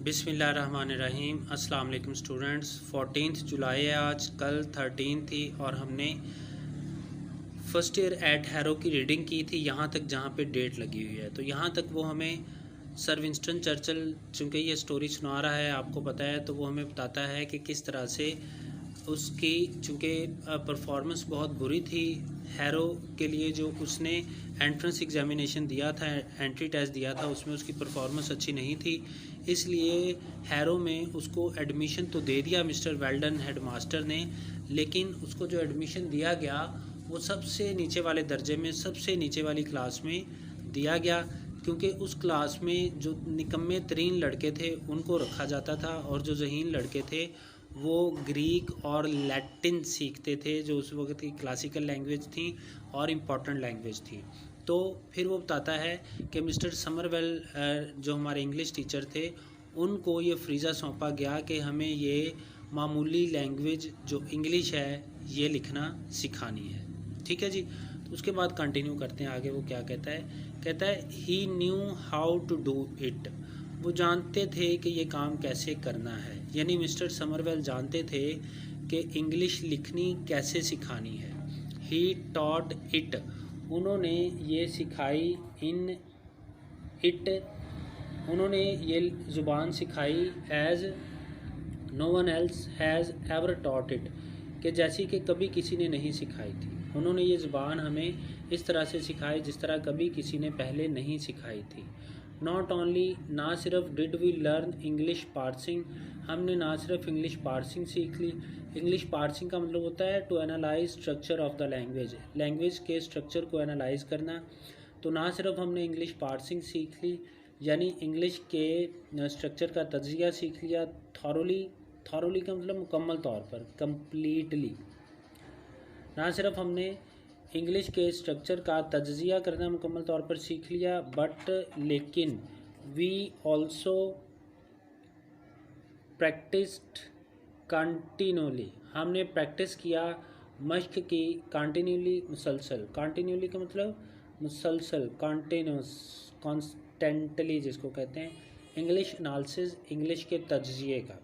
बिस्मिल्लाहिर्रहमानिर्रहीम। अस्सलाम वालेकुम स्टूडेंट्स। 14 जुलाई है आज, कल 13 थी और हमने फ़र्स्ट ईयर एट हैरो की रीडिंग की थी यहाँ तक जहाँ पे डेट लगी हुई है। तो यहाँ तक वो हमें सर विंस्टन चर्चिल चूँकि ये स्टोरी सुना रहा है, आपको पता है, तो वो हमें बताता है कि किस तरह से उसकी चूँकि परफॉर्मेंस बहुत बुरी थी हैरो के लिए, जो उसने एंट्रेंस एग्जामिनेशन दिया था, एंट्री टेस्ट दिया था, उसमें उसकी परफॉर्मेंस अच्छी नहीं थी। इसलिए हैरो में उसको एडमिशन तो दे दिया मिस्टर वेल्डन हेडमास्टर ने, लेकिन उसको जो एडमिशन दिया गया वो सबसे नीचे वाले दर्जे में, सबसे नीचे वाली क्लास में दिया गया, क्योंकि उस क्लास में जो निकम्मे तरीन लड़के थे उनको रखा जाता था और जो ज़हीन लड़के थे वो ग्रीक और लैटिन सीखते थे, जो उस वक्त की क्लासिकल लैंग्वेज थी और इम्पॉर्टेंट लैंग्वेज थी। तो फिर वो बताता है कि मिस्टर समरवेल जो हमारे इंग्लिश टीचर थे, उनको ये फ्रीज़ा सौंपा गया कि हमें ये मामूली लैंग्वेज जो इंग्लिश है ये लिखना सिखानी है। ठीक है जी। तो उसके बाद कंटिन्यू करते हैं आगे। वो क्या कहता है he knew how to do it. वो जानते थे कि ये काम कैसे करना है, यानी मिस्टर समरवेल जानते थे कि इंग्लिश लिखनी कैसे सिखानी है। ही टॉट इट, उन्होंने ये सिखाई, इन इट, उन्होंने ये ज़ुबान सिखाई as no one else has ever taught it, कि जैसी कि कभी किसी ने नहीं सिखाई थी। उन्होंने ये ज़ुबान हमें इस तरह से सिखाई जिस तरह कभी किसी ने पहले नहीं सिखाई थी। नॉट ओनली, ना सिर्फ did we learn English parsing, हमने ना सिर्फ इंग्लिश पार्सिंग सीख ली। इंग्लिश पार्सिंग का मतलब होता है to analyse structure of the language, language के स्ट्रक्चर को एनालाइज करना। तो ना सिर्फ हमने इंग्लिश पार्सिंग सीख ली, यानी इंग्लिश के स्ट्रक्चर का तज्ज़िया सीख लिया, थॉरोली का मतलब मुकम्मल तौर पर, कम्प्लीटली। ना सिर्फ हमने इंग्लिश के स्ट्रक्चर का तज्ज़िया करना मुकम्मल तौर पर सीख लिया, बट लेकिन वी ऑल्सो प्रैक्टिस्ड कंटिन्यूली, हमने प्रैक्टिस किया, मश्क की, कंटिन्यूली, मुसलसल। कंटिन्यूली का मतलब मुसलसल, कंटिन्यूस, कॉन्स्टेंटली जिसको कहते हैं। इंग्लिश एनालिसिस, इंग्लिश के तज्ज़िये का,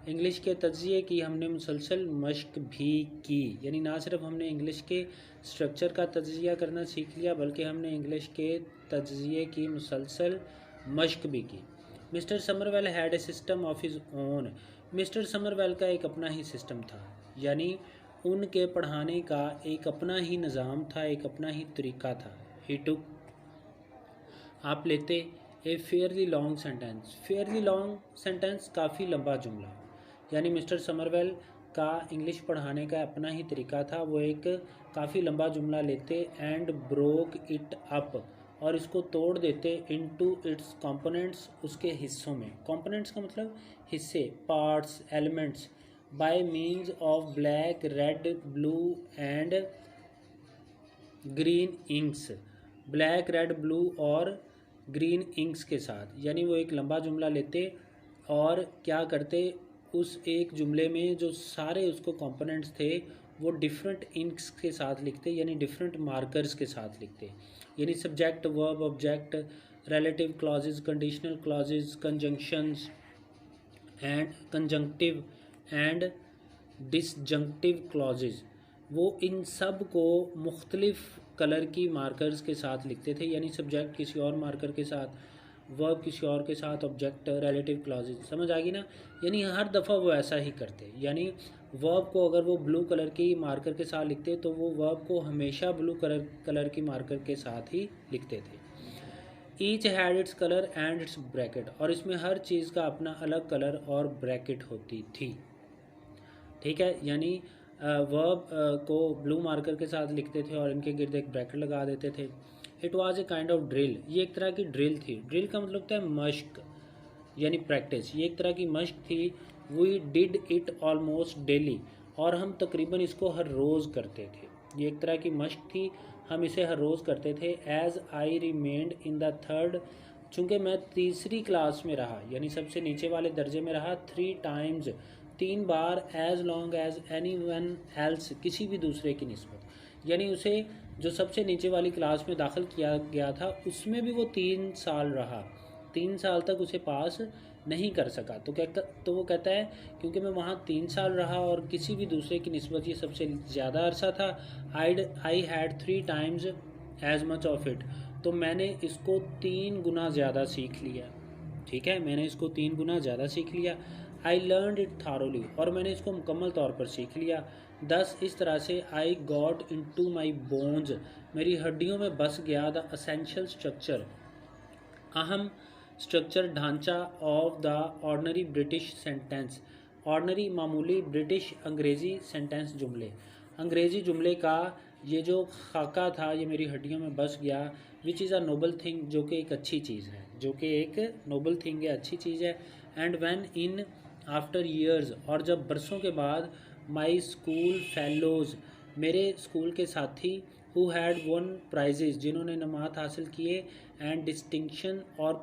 इंग्लिश के तज्ज़िये की हमने मुसलसल मश्क भी की, यानी ना सिर्फ हमने इंग्लिश के स्ट्रक्चर का तज्ज़िया करना सीख लिया, बल्कि हमने इंग्लिश के तज्ज़िये की मुसलसल मश्क भी की। Mister Somerville had a system of his own, mister Somerville का एक अपना ही सिस्टम था, यानी उनके पढ़ाने का एक अपना ही निज़ाम था, एक अपना ही तरीका था। ही टुक, आप लेते a fairly long sentence, fairly long sentence काफ़ी लंबा जुमला, यानी मिस्टर समरवेल का इंग्लिश पढ़ाने का अपना ही तरीका था। वो एक काफ़ी लंबा जुमला लेते एंड ब्रोक इट अप, और इसको तोड़ देते इनटू इट्स कंपोनेंट्स, उसके हिस्सों में। कंपोनेंट्स का मतलब हिस्से, parts, elements, bye means of black, red, blue and green inks, black, red, blue और ग्रीन इंक्स के साथ। यानी वो एक लंबा जुमला लेते और क्या करते, उस एक जुमले में जो सारे उसको कंपोनेंट्स थे वो डिफरेंट इंक्स के साथ लिखते, यानी डिफरेंट मार्कर्स के साथ लिखते, यानी subject, verb, object, relative clauses, conditional clauses, conjunctions and conjunctive and disjunctive clauses, वो इन सब को मुख्तलिफ कलर की मार्कर्स के साथ लिखते थे, यानी सब्जेक्ट किसी और मार्कर के साथ, वर्ब किसी और के साथ, ऑब्जेक्ट, रिलेटिव क्लॉजेज। समझ आ गई ना? यानी हर दफ़ा वो ऐसा ही करते, यानी वर्ब को अगर वो ब्लू कलर की मार्कर के साथ लिखते तो वो वर्ब को हमेशा ब्लू कलर की मार्कर के साथ ही लिखते थे। Each had its colour and it's bracket, और इसमें हर चीज़ का अपना अलग कलर और ब्रैकेट होती थी। ठीक है, यानी वर्ब को ब्लू मार्कर के साथ लिखते थे और इनके गिर्द एक ब्रैकेट लगा देते थे। It was a kind of drill, ये एक तरह की ड्रिल थी। ड्रिल का मतलब होता है मश्क, यानी प्रैक्टिस। ये एक तरह की मश्क थी। We did it almost daily, और हम तकरीबन इसको हर रोज़ करते थे। ये एक तरह की मश्क थी, हम इसे हर रोज़ करते थे। As I remained in the third, चूँकि मैं तीसरी क्लास में रहा, यानी सबसे नीचे वाले दर्जे में रहा, 3 टाइम्स, 3 बार, as long as any one else, किसी भी दूसरे की निस्बत, यानी उसे जो सबसे नीचे वाली क्लास में दाखिल किया गया था उसमें भी वो 3 साल रहा, 3 साल तक उसे पास नहीं कर सका। तो वो कहता है क्योंकि मैं वहाँ 3 साल रहा और किसी भी दूसरे की निस्बत ये सबसे ज़्यादा अरसा था। I had 3 times as much of it, तो मैंने इसको 3 गुना ज़्यादा सीख लिया। ठीक है, मैंने इसको 3 गुना ज़्यादा सीख लिया। आई लर्नड इट थारोली, और मैंने इसको मुकम्मल तौर पर सीख लिया। 10 इस तरह से I got into my bones, मेरी हड्डियों में बस गया द असेंशियल स्ट्रक्चर, अहम स्ट्रक्चर ढांचा of the ordinary British sentence, ordinary मामूली ब्रिटिश अंग्रेज़ी सेंटेंस जुमले, अंग्रेज़ी जुमले का ये जो खाका था ये मेरी हड्डियों में बस गया। Which is a Nobel thing, जो कि एक अच्छी चीज़ है, जो कि एक नोबल थिंग है, अच्छी चीज़ है। And when in after years, और जब बरसों के बाद, माई स्कूल फेलोज़, मेरे स्कूल के साथी, हु हैड वन प्राइजेज, जिन्होंने नमात हासिल किए, एंड डिस्टिंक्शन और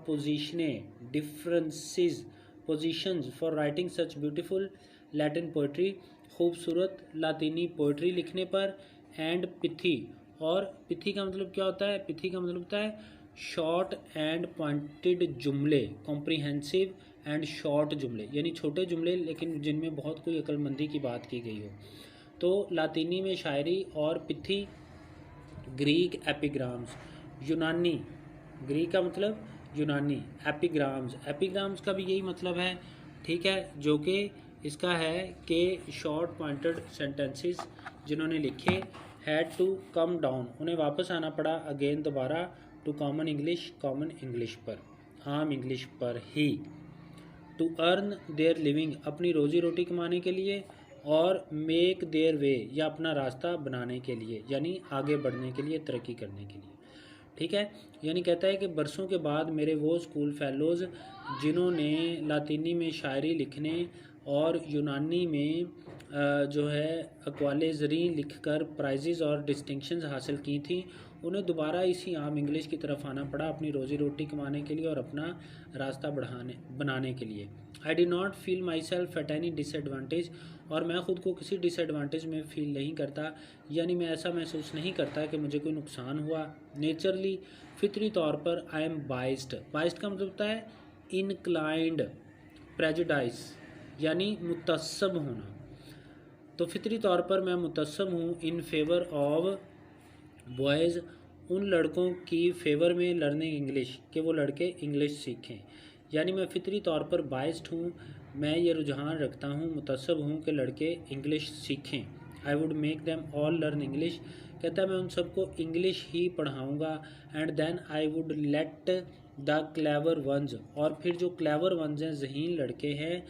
positions for writing such beautiful Latin poetry, खूबसूरत लातीनी पोइट्री लिखने पर, एंड पिथी, और पिथी का मतलब क्या होता है? पिथी का मतलब होता है शॉर्ट एंड पॉइंटेड जुमले, कॉम्प्रिहेंसिव एंड शॉर्ट जुमले, यानी छोटे जुमले लेकिन जिनमें बहुत कोई अक्लमंदी की बात की गई हो। तो लातीनी में शायरी, और पिथी ग्रीक एपिग्राम्स, यूनानी, ग्रीक का मतलब यूनानी, एपिग्राम्स का भी यही मतलब है। ठीक है, जो कि इसका है कि शॉर्ट पॉइंटेड सेंटेंसेस जिन्होंने लिखे, हैड टू कम डाउन, उन्हें वापस आना पड़ा, अगेन दोबारा, टू कॉमन इंग्लिश पर, आम इंग्लिश पर ही, टू अर्न देयर लिविंग, अपनी रोजी रोटी कमाने के लिए, और मेक देयर वे, या अपना रास्ता बनाने के लिए, यानी आगे बढ़ने के लिए, तरक्की करने के लिए। ठीक है, यानी कहता है कि बरसों के बाद मेरे वो स्कूल फेलोज़ जिन्होंने लातीनी में शायरी लिखने और यूनानी में जो है अक़वाले ज़री लिखकर प्राइजेज़ और डिस्टिंक्शंस हासिल की थी, उन्हें दोबारा इसी आम इंग्लिश की तरफ आना पड़ा अपनी रोज़ी रोटी कमाने के लिए और अपना रास्ता बनाने के लिए। I D not feel my self at any disadvantage, और मैं ख़ुद को किसी डिसएडवांटेज में फ़ील नहीं करता, यानी मैं ऐसा महसूस नहीं करता कि मुझे कोई नुकसान हुआ। नेचरली, फितरी तौर पर, आई एम बाइस्ड का मतलब होता है इनक्लाइंड, प्रेजुडाइस यानी मुतस्सब होना। तो फितरी तौर पर मैं मुतस्सब हूँ, इन फेवर ऑफ बॉयज़, उन लड़कों की फेवर में लर्निंग इंग्लिश, कि वो लड़के इंग्लिश सीखें, यानी मैं फितरी तौर पर बाइस्ड हूँ, मैं ये रुझान रखता हूँ, मुतस्सब हूँ कि लड़के इंग्लिश सीखें। I would make them all learn English, कहता है मैं उन सबको इंग्लिश ही पढ़ाऊँगा। And then I would let the clever ones, और फिर जो क्लेवर वंस हैं, ज़हीन लड़के हैं,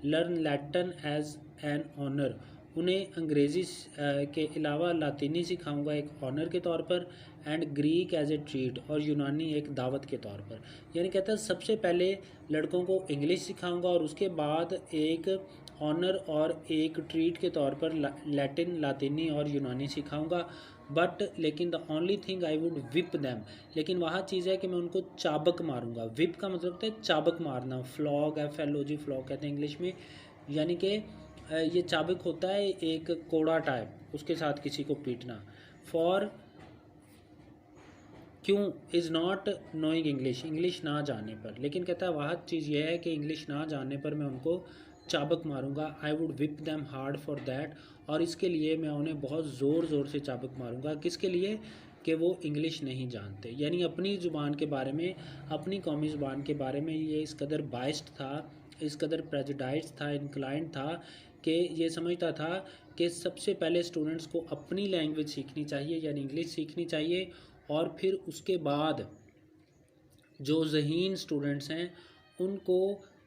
learn Latin as an honour, उन्हें अंग्रेज़ी के अलावा लातीनी सिखाऊंगा एक ऑनर के तौर पर, and Greek as a treat, और यूनानी एक दावत के तौर पर। यानी कहता है सबसे पहले लड़कों को इंग्लिश सिखाऊंगा और उसके बाद एक ऑनर और एक ट्रीट के तौर पर लैटिन, लातीनी और यूनानी सिखाऊंगा। बट लेकिन the only thing I would whip them, लेकिन वहाँ चीज़ है कि मैं उनको चाबक मारूंगा। विप का मतलब होता है चाबक मारना, फ्लॉग, FLOG फ्लॉग कहते हैं इंग्लिश में, यानी कि ये चाबक होता है एक कोड़ा टाइप, उसके साथ किसी को पीटना। फॉर क्यों, इज़ नॉट नोइंग इंग्लिश ना जानने पर, लेकिन कहता है वह चीज़ यह है कि इंग्लिश ना जानने पर मैं उनको चाबक मारूंगा। I would whip them hard for that, और इसके लिए मैं उन्हें बहुत ज़ोर से चाबक मारूंगा। किसके लिए? कि वो इंग्लिश नहीं जानते, यानी अपनी ज़ुबान के बारे में, अपनी कौमी ज़ुबान के बारे में ये इस कदर बाइस्ड था, इस कदर प्रेजुडाइज्ड था, इंक्लाइंड था कि ये समझता था कि सबसे पहले स्टूडेंट्स को अपनी लैंग्वेज सीखनी चाहिए, यानी इंग्लिश सीखनी चाहिए, और फिर उसके बाद जो ज़हीन स्टूडेंट्स हैं उनको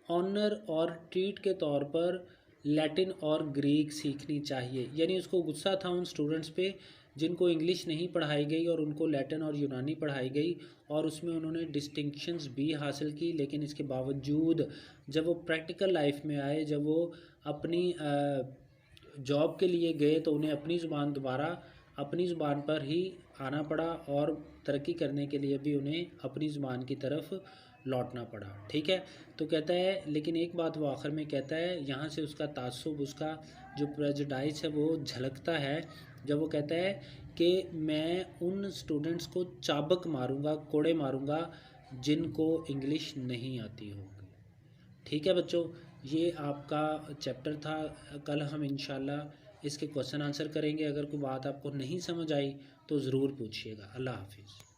ऑनर और ट्रीट के तौर पर लैटिन और ग्रीक सीखनी चाहिए। यानी उसको गुस्सा था उन स्टूडेंट्स पे जिनको इंग्लिश नहीं पढ़ाई गई और उनको लैटिन और यूनानी पढ़ाई गई, और उसमें उन्होंने डिस्टिंक्शंस भी हासिल की, लेकिन इसके बावजूद जब वो प्रैक्टिकल लाइफ में आए, जब वो अपनी जॉब के लिए गए, तो उन्हें अपनी ज़ुबान दोबारा अपनी ज़ुबान पर ही आना पड़ा, और तरक्की करने के लिए भी उन्हें अपनी ज़ुबान की तरफ लौटना पड़ा। ठीक है, तो कहता है, लेकिन एक बात वो आखिर में कहता है, यहाँ से उसका तासुब, उसका जो प्रेजुडाइज है वो झलकता है, जब वो कहता है कि मैं उन स्टूडेंट्स को चाबक मारूंगा, कोड़े मारूंगा जिनको इंग्लिश नहीं आती होगी। ठीक है बच्चों, ये आपका चैप्टर था। कल हम इंशाल्लाह इसके क्वेश्चन आंसर करेंगे। अगर कोई बात आपको नहीं समझ आई तो ज़रूर पूछिएगा। अल्लाह हाफिज़।